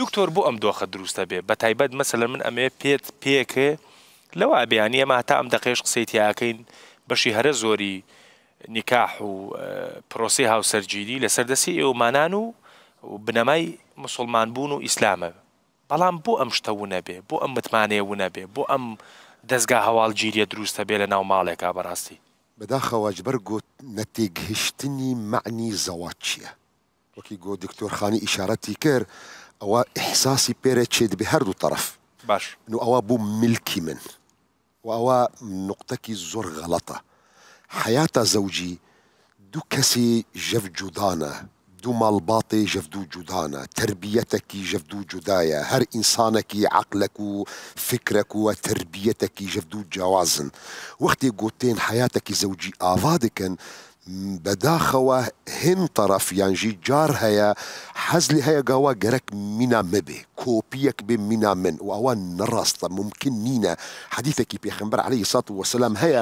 دكتور بو ام دۆخە دروستە بێ بە تایبەت مەسەلەن من ئەمێ پێکێ لەوە ئەبێ ئەمە تا ئەم دەقێش قسەی تیاکەین بەشی هەرە زۆری نیکاح و پرۆسی هاوسەرگیری لەسەر دەستی ئێوەمانان و بنەمای مسلمان بوون و ئیسلامە بەڵام بۆ ئەم شتە ونە بێ بۆ ئەم متمانەیە ونە بێ بۆ ئەم دەستگا هەواڵگیریە دروستە بێ لە ناو ماڵێکا بەڕاستی بەداخەوە جبەر گوت نەتێگەهشتنی معنی زەواج چییە وەکی گۆ دکتۆرخانی ئیشارەتی کرد ئەوە ئیحساسی پێرە چێت بێ هەردوو طرف باش ئەوە بوو ملکی من و ئەوە نقطەکی زۆر غەڵەتە حياتە زەوجی دوو کەسی ژەف جودانە دوو ماڵباتێ ژەفدوو جودانە تربیەتێکی ژەفدوو جودایە هەر ئینسانێکی عەقلێک و فکرێک و تربیەتێکی ژەفدوو جیاوازن وەختێ گوتێن حياتێکی زەوجی ئاوا دەکەن بەداخەوە هێن طرف یانژی جار هەیە حەز لێ هەیە گاوا گەرەک مینا مەبێ کۆپیەک بێ مینا من و ئەوە نەڕاستە ممکن نینە حەدیثێکی پێغەمبەر عەلەیهی سەڵات وەسەلام هەیە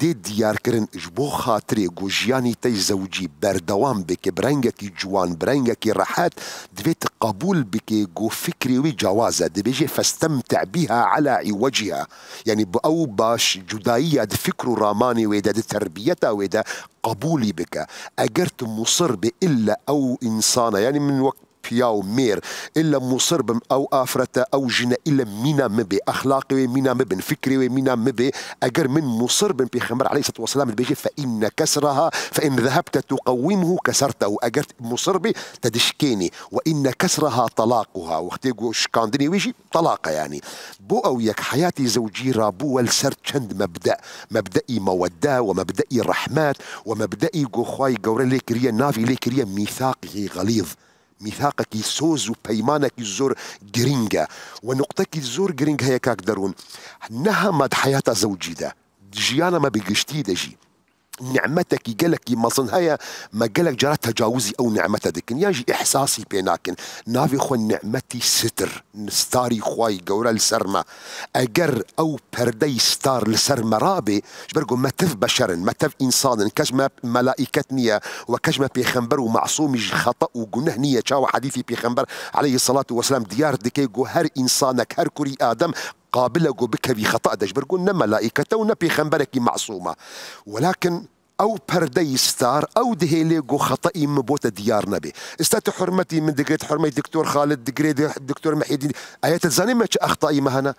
دێ دیارکردن ji بۆ خاترێ گۆ ژیانی تەی زەوجی بەردەوام بکێ برەنگێکی جوان برەنگێکی ڕەحەت دەبێت قبول بکێ گۆ فکری وی جیاوازە دەبێژێ فەستەمتع بها على عوجها یعنی بۆ ئەو باش جوداییە د فکر و ڕامانی وێدە د تربیەتە وێدە قبولی بکە ئەگەر تو مصر بێ ئللا ئەو ئینسانە یعنی من وەک پیا و مێر ئللا مصر بم ئەو ئافرەتە ئەو ژنە ئللا مینا مبێ ئەخلاقی وێ مینا مبن فکری وێ مینا مبێ ئەگەر من مصر بم پێغەمبەر عەلەیهی سەڵات وەسەلام دەبێژێ فەئینە کەسرها فەئین ذهبتە تقەویمه کەسەرتەه ئەگەر مصر بێ تەدشکێنی وئینە کەسرها طەلاقها وەختێ گۆ شکاندنی وێژی طەلاقە یعنی بۆ ئەو یەک حەیاتی زەوجی رابووە لەسەر چەند مەبدە مەبدەئی مەوەدە و مەبدەئی ڕەحمەت و مەبدەئی گۆ خوای گەورە لێ کریە ناوی لێ کریە میثاقی غەلیظ میثاقێکی سۆز و پەیمانێکی زۆر گرینگە و نقطەکی زۆر گرنگ هەیە کاک دەروون نەهەمەد حەیاتە زەوجیدا ژیانەمە بگشتی دەژی نعمەتێکی گەلێکی مەزن هەیە مە گەلێک جارە تەجاوزی ئەو نعمەتە دەکەن یانژی ئیحساسی پێ ناکەن ناوی خۆ نعمەتی ستر ستاری خوای گەورە لەسەرمە ئەگەر ئەو پەردەی ستار لەسەرمە ڕابێ ژبەرگۆ مەتف بەشەرن مەتف ئینسانن کەژمە مەلائیکەت نییە و کەژمە پێخەمبەر و معسوومیش خەتە و گونەه نییە چاوە حەدیثی پێخەمبەر عەلەیهی سەڵات وەسەلام دیار دەکەی گۆ هەر ئینسانێک هەر کوری ئادەم قابلە گۆ بکەوی خەتە دەژبەرگۆ نە مەلائیکەتە و نە پێخەمبەرێکی معسوومە ولكن ئەو پەردەی ستار ئەو دهێلێ گۆ خەتەئی من بۆتە دیار نەبێ ئێستا تو حرمەتی من دەگرێت حرمەی دکتۆر خالد دەگرێت دکتۆر مەحیدین ئایا زانێ مە چ ئەخطائی مە هەنە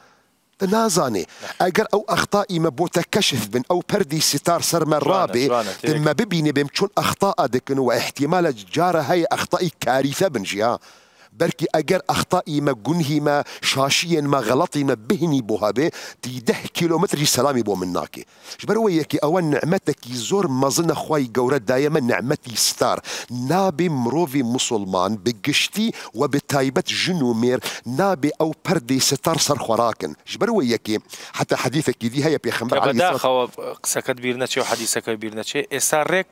نازانێ ئەگەر ئەو ئەخطائی مە بۆتە کەشف بن ئەو پەردی ستار سەرمە ڕابێ دمە ببینێ بێم چۆن ئەخطاء دەکەن و احتیمالە جارە هەیە ئەخطائی کاریفە بنژیا بەرکی ئەگەر ئەخطائی مە گونهی مە شاشیên مە غەڵەتی مە بهینی بۆ هەبێ دی 10 کیلۆمەتری سەلامی بۆ من ناکێ ژبەرەوە یەکی ئەوە نعمەتێکی زۆر مەزنە خوای گەورە دایەمە نعمەتی ستار نابێ مرۆڤی مسلمان بگشتی و بتایبەت ژن و مێر نابێ ئەو پەردەی ستار سەرخۆراکن ژبەرەوە یەکێ حتى حەدیثێکی دی هەیە پێغەمبەر بەداخەوە قسەکەت بیر نەچێ و حەدیثەکە بیر نەچێ ئێستا ڕێک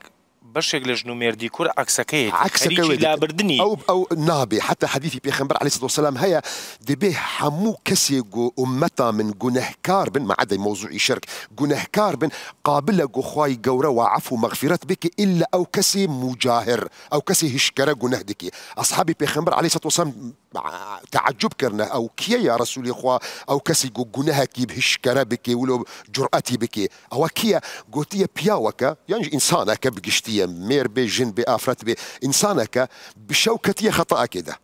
بەشێک لە ژن و مێردی کوور عەکسەکەی خەریکی لابردنی ئەو نابێ حتى حەدیثی پێغەمبەر عەلەیهی سەڵات وەسەلام هەیە دەبێ هەموو کەسێک گۆ ئومەتا من گونەهکار بن مع عەدەی مەوزوعی شرک گونەهکار بن قابلە گۆ خوای گەورە و عەفو و مەغفرەت بکێ ئیلا ئەو کەسێ مجاهر ئەو کەسێ هشکەرە گونەه دەکێ ئەصحابی پێغەمبەر عەلەیهی سەڵات وەسەلام تعجب کردنە ئەو کیە یا ڕەسوولی خوا ئەو کەسی گۆ گونەهەکی هشکەرە بکێ ولۆ جورئەتی بکێ ئەوە کیە گوتیە پیاوەکە یانجی ئینسانەکە بگشتیە مێر بێ ژن بێ ئافرەت بێ ئینسانەکە بشەوکەتیە خەتەئەکێدا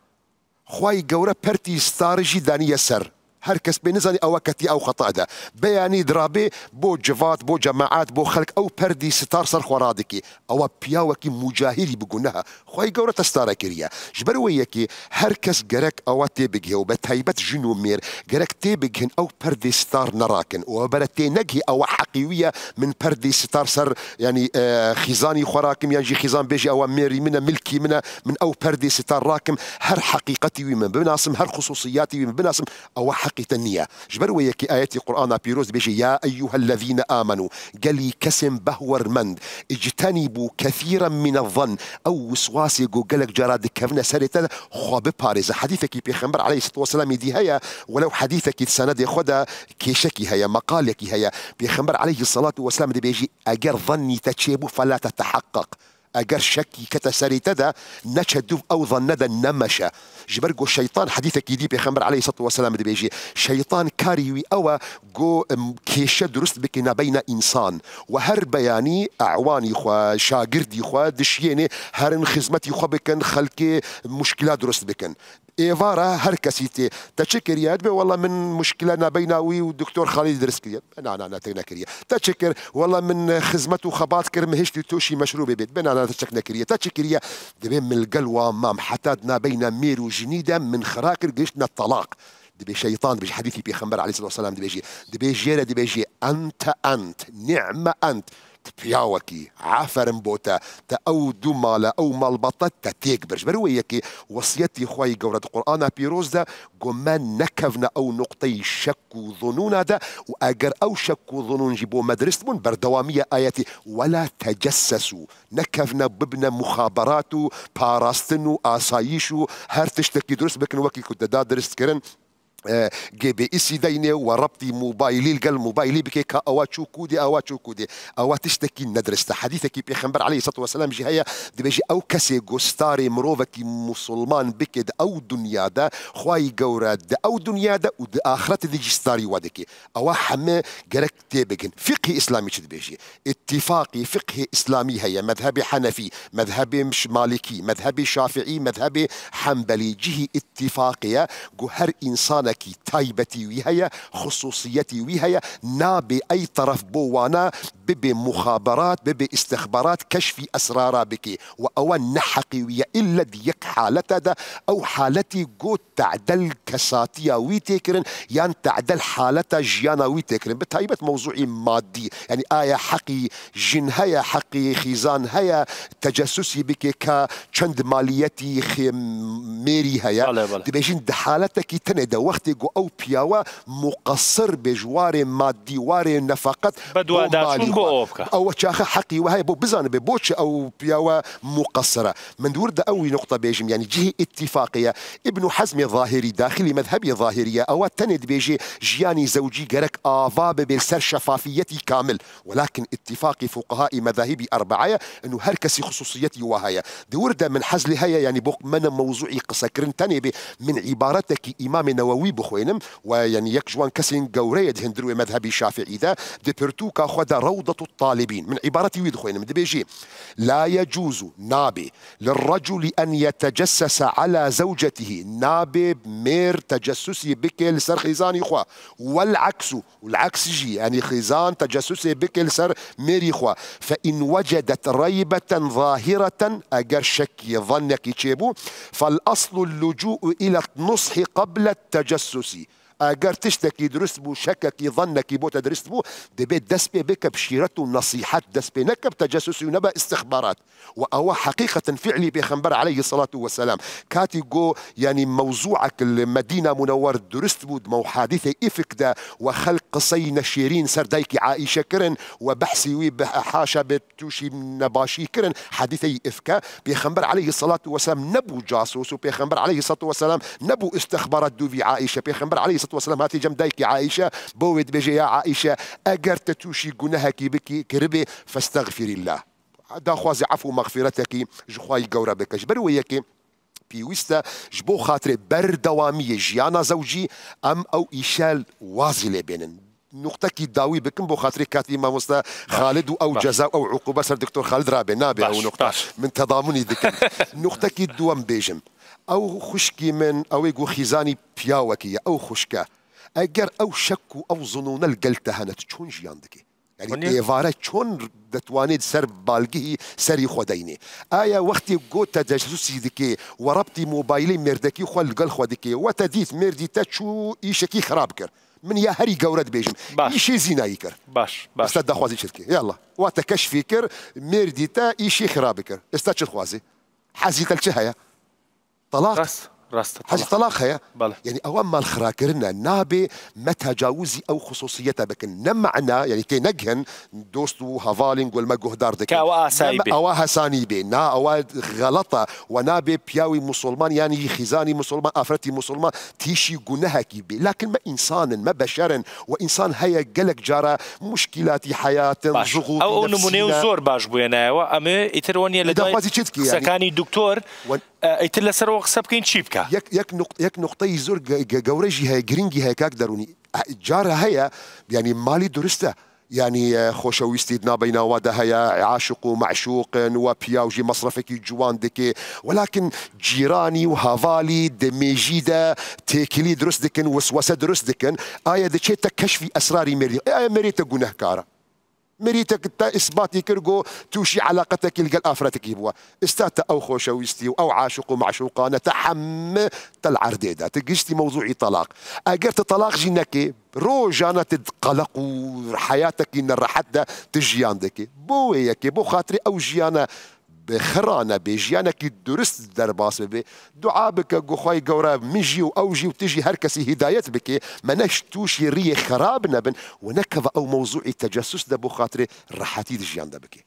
خوای گەورە پەرتی ستارژی دانیە سەر هەر کەس بێ نزانی ئەوە کەتی ئەو خەتەدا بەیانی درابێ بۆ جڤات بۆ جەماعات بۆ خەڵک ئەو پەردی ستار سەرخۆڕا دەکێ ئەوە پیاوەکی مجاهیری بگونەها خوای گەورە تەستارە کردیە ژبەرەوە یەکێ هەر کەس گەرەک ئەوە تێبگێ و بە تایبەت ژن و مێر گەرەک تێبگهن ئەو پەردی ستار نەڕاکن و بەرە تێنەگهی ئەوە حەقیویە من پەردی ستار سەر ینی خیزانی خۆراکم یانجی خیزان بێژی ئەوە مێری منە ملکی منە من ئەو پەردی ستار ڕاکم هەر حەقیقەتی وی من بناسم هەر خصوصیاتی وی من بناسم ئەوە حقیقة نية جبروا يكي آياتي قرآن بيروز بيجي يا أيها الذين آمنوا قالي كسم بهور مند اجتنبوا كثيرا من الظن أو وسواسي قالك جراد كفنا سريتا خواب بارز حديثك بيخمبر عليه الصلاة والسلام دي هيا ولو حديثك السند خدا كيشكي هيا مقالك هيا بيخمبر عليه الصلاة والسلام دي بيجي أجر ظني تتشيبوا فلا تتحقق ئەگەر شەکی کەتە سەریتەدا نەچە دوو ئەو ظەنەدا نەمەشە جبرجو الشيطان حديثك يدي بيخمر عليه الصلاة والسلام دي بيجي شيطان كاريوي أو جو كيشة درست بكنا بين إنسان وهر بياني أعواني خوا شاگردي خوا دشيني هرن خدمتي خوا بكن خلقي مشكلات درست بكن إيفارا هر كسيتي تشكر يا أدبي والله من مشكلة بيناوي والدكتور خالد درس كريا أنا تكنا تشكر والله من خدمته خبات كرم هشتي توشي مشروب بيت أنا تشكنا كريا تشكر يا دبي من القلوة مام حتى بين مير وجنيدة من خراكر قشنا الطلاق دبي شيطان دبي حديثي بيخمر عليه الصلاة والسلام دبي يجي أنت نعمة أنت تبياوكي عفرن بوتا تا او دومالا او مالبطة تا تيكبرش برويكي وصيتي خواي قورة القرآن بيروز دا قمان نكفنا او نقطي شك وظنون دا واقر او شك وظنون جيبو مدرستمون بردوامية آياتي ولا تجسسوا نكفنا ببنا مخابراتو باراستنو آسايشو هر تشتكي درس بكن وكي كنت دا درست كرن جي بي اسي ديني وربطي موبايلي القل موبايلي بكي كا اواتشو كودي اوات تشتكي ندرست حديثك بيخنبر عليه الصلاه والسلام جي هيا دي بيجي او كسي غوستاري مروفكي مسلمان بكد او دنيا دا خواي قوراد او دنيا دا ود اخرت دي جستاري ودكي او حما جرك تيبكن فقه اسلامي تشد بيجي اتفاقي فقه اسلامي هيا مذهبي حنفي مذهبي مش مالكي مذهبي شافعي مذهبي حنبلي جهي اتفاقيه هر انسان كي تايبتي ويهيا خصوصيتي ويهيا نابي أي طرف بوانا ببي مخابرات ببي استخبارات كشف أسرار بكي وأوان نحقي ويا إلا ديك حالتا دا أو حالتي جو تعدل كساتيا ويتكرن يعني تعدل حالتا جيانا ويتكرن بتايبة موضوعي مادي يعني آية حقي جن هيا حقي خيزان هيا تجسسي بكي كا چند ماليتي ميري هيا دي بيجين دحالتك تندا وقت او بياوا مقصر بجوار مادي وار نفقت بدو داشون بو او شاخ حقي وهي بو بزان ببوش او بياوا مقصره من دور ده اوي نقطه بيجم يعني جهه اتفاقيه ابن حزم ظاهري داخلي مذهبي ظاهريه او تند بيجي جياني زوجي جرك افاب بالسر شفافيتي كامل ولكن اتفاقي فقهاء مذاهبي اربعه انه هركسي خصوصيتي وهي دور ده من حزل هي يعني بوق من موضوعي قصه كرنتني من عبارتك امام نووي بخوينم ويعني يكجوان كسين قوريد هندروي مذهبي شافعي ذا دبرتوكا خدا روضة الطالبين من عبارتي ويد خوينم دبيجي لا يجوز نابي للرجل أن يتجسس على زوجته نابي مير تجسسي بكي لسر خيزان إخوة والعكس جي يعني خيزان تجسسي بكي لسر مير إخوة فإن وجدت ريبة ظاهرة أجر شك ظنك تشيبو فالأصل اللجوء إلى النصح قبل التجسس اگر تشتكي درست بو شكك ظنك بو تدرست بو دبيت دسبي بك بشيرته نصيحات دسبي نك بتجسس ونبا استخبارات وهو حقيقة فعلي بيخنبر عليه الصلاة والسلام كاتي جو يعني موضوعك المدينة منور درست بو مو حادثة إفك دا وخلق قصي نشيرين سردايكي عائشة كرن وبحثي وحاشا بتوشي نباشي كرن حادثة إفكا بيخنبر عليه الصلاة والسلام نبو جاسوس وبيخنبر عليه الصلاة والسلام نبو استخبارات دوفي عائشة بيخنبر عليه الصلاة والسلام هاتي جمدايكي عائشة بويد بيجي يا عائشة أجر تتوشي جناهك بكي كربي فاستغفري الله دا خوازي عفو مغفرتك جخواي قورا بك جبرويكي بيوستا جبو خاطري بردوامية جيانا زوجي أم أو إيشال وازلة بينن نقطة داوي بكم بو خاطري كاتي ما مستا خالد أو جزاء أو عقوبة سر دكتور خالد رابي نابي أو نقطة من تضامني ذكر نقطة دوام بيجم أو خشكي من أو يقو خيزاني بياوكي أو خشكة أجر أو شكو أو ظنون القلتها نتشون جياندكي يعني إيفارة شون دتوانيد سر بالجي سري خديني آية وقتي قوت تجسسي ذكي وربطي موبايلي مردكي خل قل خدكي وتديت مردي تشو إيشكي خراب كر من يا هري قورد بيجم إيشي زينا يكر باش استدى خوازي شركي يلا وتكشفي كر مردي تا إيشي خراب كر استدى خوازي حزيت الشهية طلاق راست حاجة طلاق هي بله. يعني أول ما الخراكرنا نابي ما تجاوزي أو خصوصيته بكن نمعنا يعني كي نجهن دوستو هافالينج والمجهو دار دك كأوا سايبي أواها سانيبي نا أوا غلطة ونابي بياوي مسلمان يعني خزاني مسلمان أفرتي مسلمان تيشي جنها كيبي لكن ما إنسان ما بشر وإنسان هيا جلك جرى مشكلات حياة ضغوط أو نمونيو زور باش بوينا وأما إترونيا لدي سكاني دكتور ئەیتر لەسەرەوە قسە بکەین چی بکە؟ یەک نقطەی زۆر گەورەژی هەیە گرنگی هەیە کاک دەرونی جارە هەیە ینی مالی درستە يعني خوشويستي بين وادا هيا عاشق ومعشوق وبياوجي مصرفك جوان دكي ولكن جيراني وهافالي دميجيدا تيكلي درس دكن وسوسه درس دكن آية دشيتا كشف أسرار مريتا قنهكارة مريتك تا إثباتي كرجو توشي علاقتك القل آفرتك يبوا استاتا أو خوشويستي أو عاشق ومعشوقة نتحم تالعرديدة تجستي موضوعي طلاق أجرت طلاق جينك روجانا تتقلق وحياتك إن الرحدة تجي عندك بويك بو خاطري أو جيانا بخرانة بجيانك درست درباس بي دعابك قخوي قورا منجي وأوجي وتجي هركسي هدايت بك مناش توشي ريه خراب نبن ونكذا أو موضوع التجسس ده بو خاطري راحتي تجي عند بك.